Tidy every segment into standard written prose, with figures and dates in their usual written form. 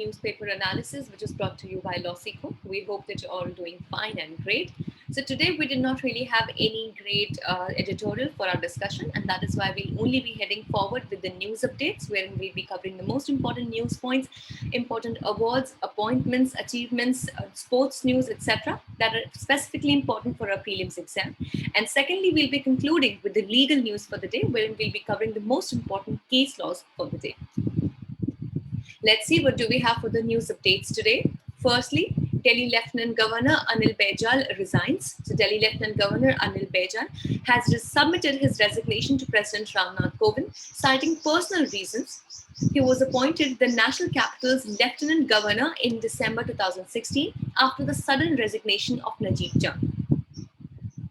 newspaper analysis, which is brought to you by LawSikho. We hope that you're all doing fine and great. So today we did not really have any great editorial for our discussion, and that is why we'll only be heading forward with the news updates, wherein we'll be covering the most important news points, important awards, appointments, achievements, sports news, etc., that are specifically important for our prelims exam. And secondly, we'll be concluding with the legal news for the day, wherein we'll be covering the most important case laws for the day. Let's see what do we have for the news updates today. Firstly, Delhi Lieutenant Governor Anil Baijal resigns. So Delhi Lieutenant Governor Anil Baijal has submitted his resignation to President Ramnath Kovind, citing personal reasons. He was appointed the National Capital's Lieutenant Governor in December 2016 after the sudden resignation of Najib Jung.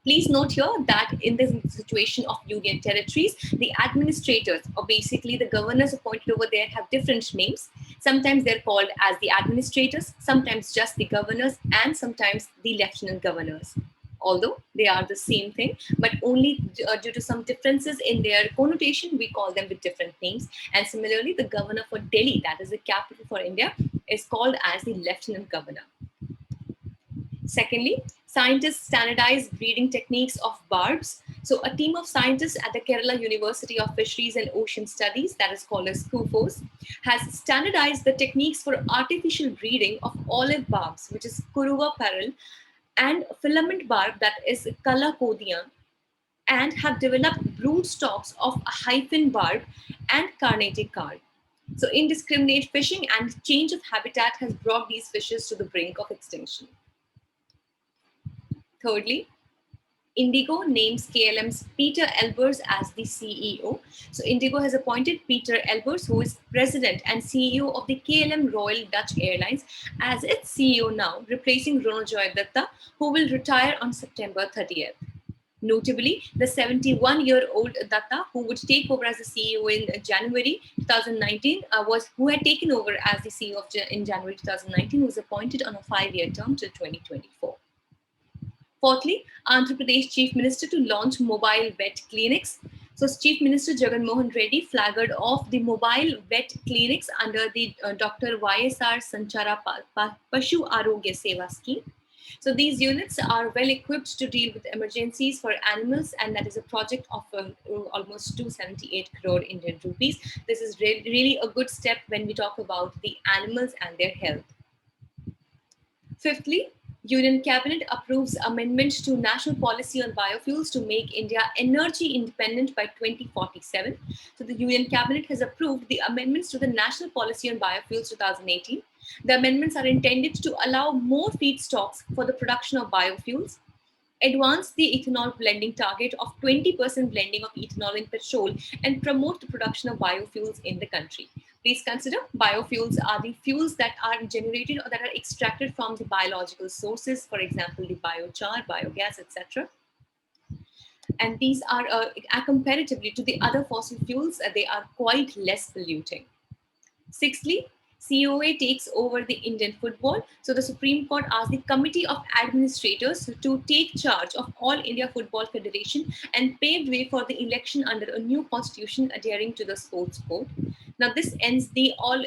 Please note here that in this situation of union territories, the administrators, or basically the governors appointed over there, have different names. Sometimes they're called as the administrators, sometimes just the governors, and sometimes the lieutenant governors. Although they are the same thing, but only due to some differences in their connotation, we call them with different names. And similarly, the governor for Delhi, that is the capital for India, is called as the lieutenant governor. Secondly, scientists standardize breeding techniques of barbs. So a team of scientists at the Kerala University of Fisheries and Ocean Studies, that is called as KUFOS, has standardized the techniques for artificial breeding of olive barbs, which is Kuruva peril, and filament barb, that is Kala Kodiya, and have developed brood stocks of hyphen barb and carnatic carp. So indiscriminate fishing and change of habitat has brought these fishes to the brink of extinction. Thirdly, IndiGo names KLM's Peter Elbers as the CEO. So IndiGo has appointed Peter Elbers, who is president and CEO of the KLM Royal Dutch Airlines, as its CEO now, replacing Ronojoy Datta, who will retire on September 30th. Notably, the 71-year-old Datta, who would take over as the CEO in January 2019, who had taken over as the CEO in January 2019, was appointed on a 5-year term till 2024. Fourthly, Andhra Pradesh Chief Minister to launch mobile vet clinics. So Chief Minister Jagan Mohan Reddy flagged off the mobile vet clinics under the Dr. YSR Sanchara Pashu Arogya Seva scheme. So these units are well equipped to deal with emergencies for animals, and that is a project of almost 278 crore Indian rupees. This is really a good step when we talk about the animals and their health. Fifthly, Union Cabinet approves amendment to National Policy on Biofuels to make India energy independent by 2047. So the Union Cabinet has approved the amendments to the National Policy on Biofuels 2018. The amendments are intended to allow more feedstocks for the production of biofuels, advance the ethanol blending target of 20% blending of ethanol in petrol, and promote the production of biofuels in the country. Please consider biofuels are the fuels that are generated or that are extracted from the biological sources, for example, the biochar, biogas, etc. And these are, comparatively to the other fossil fuels, they are quite less polluting. Sixthly, COA takes over the Indian football. So the Supreme Court asked the Committee of Administrators to take charge of All India Football Federation and paved way for the election under a new constitution adhering to the sports code. Now this ends the All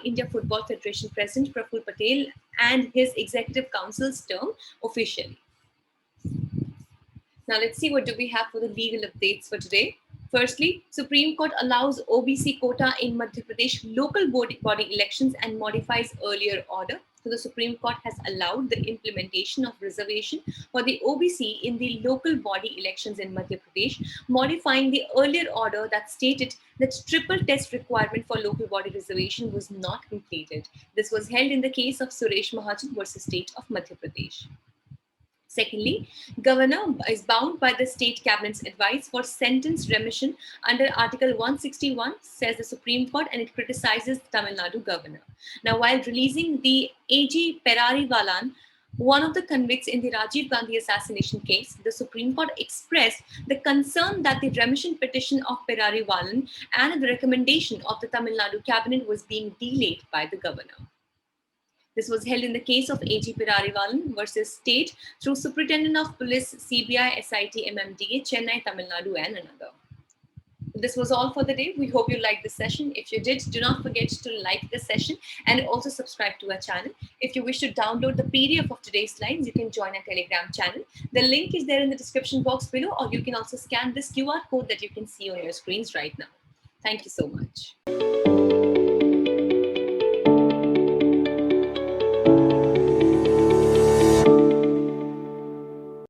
India Football Federation President Praful Patel and his Executive Council's term officially. Now let's see what do we have for the legal updates for today. Firstly, Supreme Court allows OBC quota in Madhya Pradesh local body elections and modifies earlier order. So the Supreme Court has allowed the implementation of reservation for the OBC in the local body elections in Madhya Pradesh, modifying the earlier order that stated that triple test requirement for local body reservation was not completed. This was held in the case of Suresh Mahajan versus State of Madhya Pradesh. Secondly, Governor is bound by the State Cabinet's advice for sentence remission under Article 161, says the Supreme Court, and it criticizes the Tamil Nadu Governor. Now, while releasing the AG Perarivalan, one of the convicts in the Rajiv Gandhi assassination case, the Supreme Court expressed the concern that the remission petition of Perarivalan and the recommendation of the Tamil Nadu Cabinet was being delayed by the Governor. This was held in the case of AG Perarivalan versus State through Superintendent of Police, CBI, SIT, MMDA, Chennai, Tamil Nadu, and another. This was all for the day. We hope you liked this session. If you did, do not forget to like the session and also subscribe to our channel. If you wish to download the PDF of today's slides, you can join our Telegram channel. The link is there in the description box below, or you can also scan this QR code that you can see on your screens right now. Thank you so much.